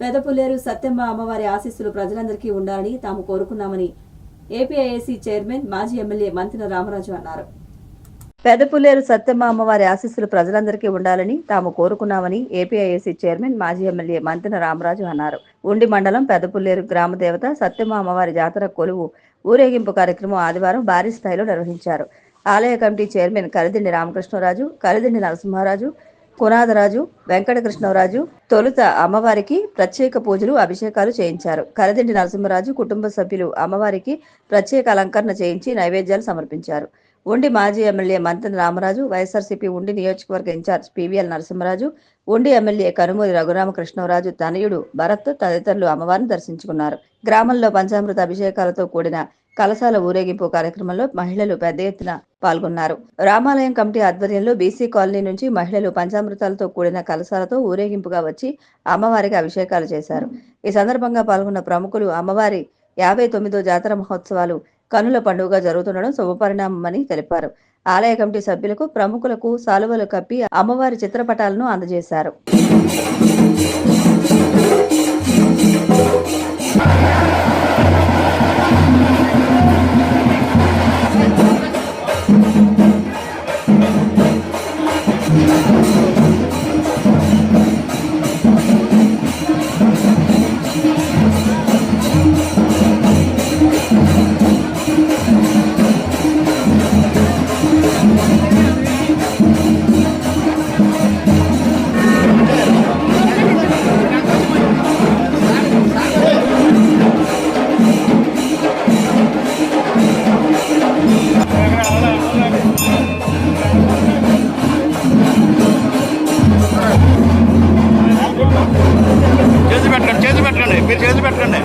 పెదపులేరు సత్యమ్మ అమ్మవారి ఆశీస్సులు ప్రజలందరికీ ఉండాలని తాము కోరుకున్నామని ఏపీఐఏసీ చైర్మన్ మాజీ ఎమ్మెల్యే మంతిన రామరాజు అన్నారు. పెదపులేరు సత్యమ్మ అమ్మవారి ఆశీస్సులు ప్రజలందరికీ ఉండాలని తాము కోరుకున్నామని ఏపీఐఏసీ చైర్మన్ మాజీ ఎమ్మెల్యే మంతిన రామరాజు అన్నారు. ఉండి మండలం పెదపులేరు గ్రామ దేవత సత్యమ్మ అమ్మవారి జాతర కొలువు ఊరేగింపు కార్యక్రమం ఆదివారం భారీ స్థాయిలో నిర్వహించారు. ఆలయ కమిటీ చైర్మన్ కలిదిండి రామకృష్ణరాజు, కలిదిండి నరసింహారాజు, కునాదరాజు, వెంకటకృష్ణరాజు తొలుత అమ్మవారికి ప్రత్యేక పూజలు, అభిషేకాలు చేయించారు. కలిదిండి నరసింహరాజు కుటుంబ సభ్యులు అమ్మవారికి ప్రత్యేక అలంకరణ చేయించి నైవేద్యాలు సమర్పించారు. ఉండి మాజీ ఎమ్మెల్యే మంతెన రామరాజు, వైఎస్ఆర్సీపీ ఉండి నియోజకవర్గ ఇన్ఛార్జ్ పివిఎల్ నరసింహరాజు, ఉండి ఎమ్మెల్యే కనుమూరి రఘురామకృష్ణరాజు తనయుడు భరత్ తదితరులు అమ్మవారిని దర్శించుకున్నారు. గ్రామంలో పంచామృత అభిషేకాలతో కూడిన కలశాల ఊరేగింపు కార్యక్రమంలో మహిళలు పెద్ద ఎత్తున పాల్గొన్నారు. రామాలయం కమిటీ ఆధ్వర్యంలో బీసీ కాలనీ నుంచి మహిళలు పంచామృతాలతో కూడిన కలశాలతో ఊరేగింపుగా వచ్చి అమ్మవారికి అభిషేకాలు చేశారు. ఈ సందర్భంగా పాల్గొన్న ప్రముఖులు అమ్మవారి 59వ జాతర మహోత్సవాలు కనుల పండుగగా జరుగుతుండడం శుభపరిణామమని తెలిపారు. ఆలయ కమిటీ సభ్యులకు, ప్రముఖులకు సాలువలు కప్పి అమ్మవారి చిత్రపటాలను అందజేశారు. చేసి పెట్టండి.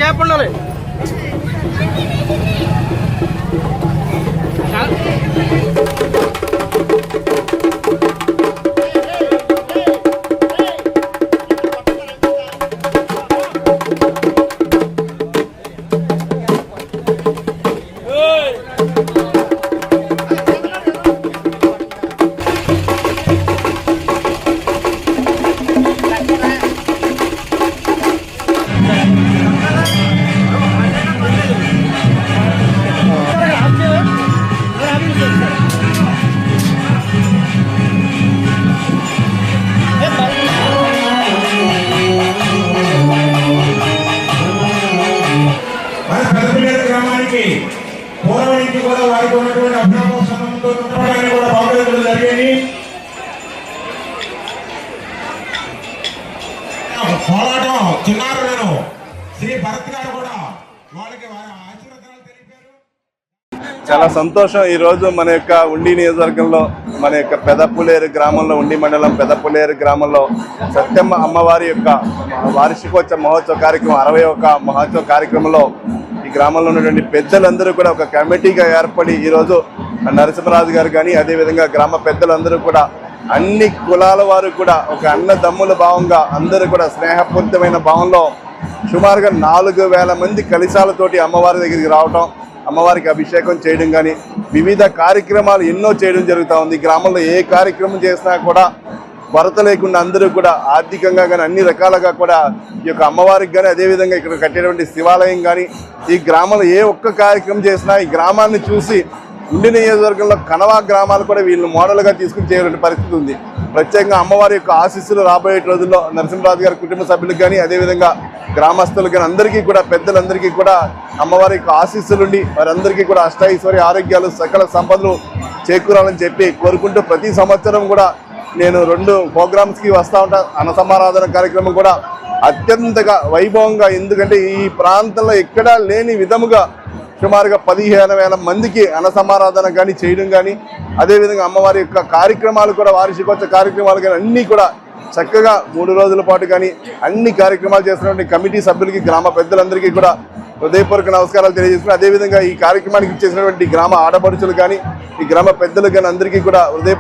గ్యాప్ ఉండాలి. పూర్వం నుంచి కూడా వారికి ఉన్నటువంటి అభినవ సంబంధంతో కూడా బాగుపడడం జరిగేది. పోరాటం చిన్నారు నేను శ్రీ భరత్ గారు కూడా వాళ్ళకి వారి ఆశీర్వాదాలు తెలిపారు. చాలా సంతోషం. ఈరోజు మన యొక్క ఉండి నియోజకవర్గంలో మన యొక్క పెదపులేరు గ్రామంలో, ఉండి మండలం పెదపులేరు గ్రామంలో సత్యమ్మ అమ్మవారి యొక్క వార్షికోత్సవ మహోత్సవ కార్యక్రమం 61వ మహోత్సవ కార్యక్రమంలో ఈ గ్రామంలో ఉన్నటువంటి పెద్దలందరూ కూడా ఒక కమిటీగా ఏర్పడి ఈరోజు నరసింహరాజు గారు కానీ అదేవిధంగా గ్రామ పెద్దలందరూ కూడా అన్ని కులాల వారు కూడా ఒక అన్నదమ్ముల భావంగా అందరూ కూడా స్నేహపూరితమైన భావంలో సుమారుగా 4000 మంది కలశాలతోటి అమ్మవారి దగ్గరికి రావటం, అమ్మవారికి అభిషేకం చేయడం కానీ వివిధ కార్యక్రమాలు ఎన్నో చేయడం జరుగుతూ ఉంది. గ్రామంలో ఏ కార్యక్రమం చేసినా కూడా కొరత లేకుండా అందరూ కూడా ఆర్థికంగా కానీ అన్ని రకాలుగా కూడా ఈ యొక్క అమ్మవారికి కానీ అదేవిధంగా ఇక్కడ కట్టేటువంటి శివాలయం కానీ ఈ గ్రామంలో ఏ ఒక్క కార్యక్రమం చేసినా ఈ గ్రామాన్ని చూసి ఉండి నియోజకవర్గంలో కనవా గ్రామాలు కూడా వీళ్ళని మోడల్గా తీసుకుని చేయాలంటే పరిస్థితి ఉంది. ప్రత్యేకంగా అమ్మవారి యొక్క ఆశీస్సులు రాబోయే రోజుల్లో నరసింహరాజు గారి కుటుంబ సభ్యులకు కానీ అదేవిధంగా గ్రామస్తులకు కానీ అందరికీ కూడా పెద్దలందరికీ కూడా అమ్మవారి యొక్క ఆశీస్సులుండి వారందరికీ కూడా అష్టైశ్వర్య ఆరోగ్యాలు సకల సంపదలు చేకూరాలని చెప్పి కోరుకుంటూ ప్రతి సంవత్సరం కూడా నేను 2 ప్రోగ్రామ్స్కి వస్తూ ఉంటాను. అన్నసమారాధన కార్యక్రమం కూడా అత్యంతగా వైభవంగా, ఎందుకంటే ఈ ప్రాంతంలో ఎక్కడా లేని విధముగా సుమారుగా 15,000 మందికి అన్నసమారాధన కానీ చేయడం కానీ అదేవిధంగా అమ్మవారి యొక్క కార్యక్రమాలు కూడా వార్షికోత్సవ కార్యక్రమాలు కానీ అన్నీ కూడా చక్కగా 3 రోజుల పాటు కానీ అన్ని కార్యక్రమాలు చేస్తున్నటువంటి కమిటీ సభ్యులకి గ్రామ పెద్దలందరికీ కూడా హృదయపూర్వక నమస్కారాలు తెలియజేస్తున్నాను. అదేవిధంగా ఈ కార్యక్రమానికి ఇచ్చేసినటువంటి గ్రామ ఆడపడుచులు కానీ ఈ గ్రామ పెద్దలు కానీ అందరికీ కూడా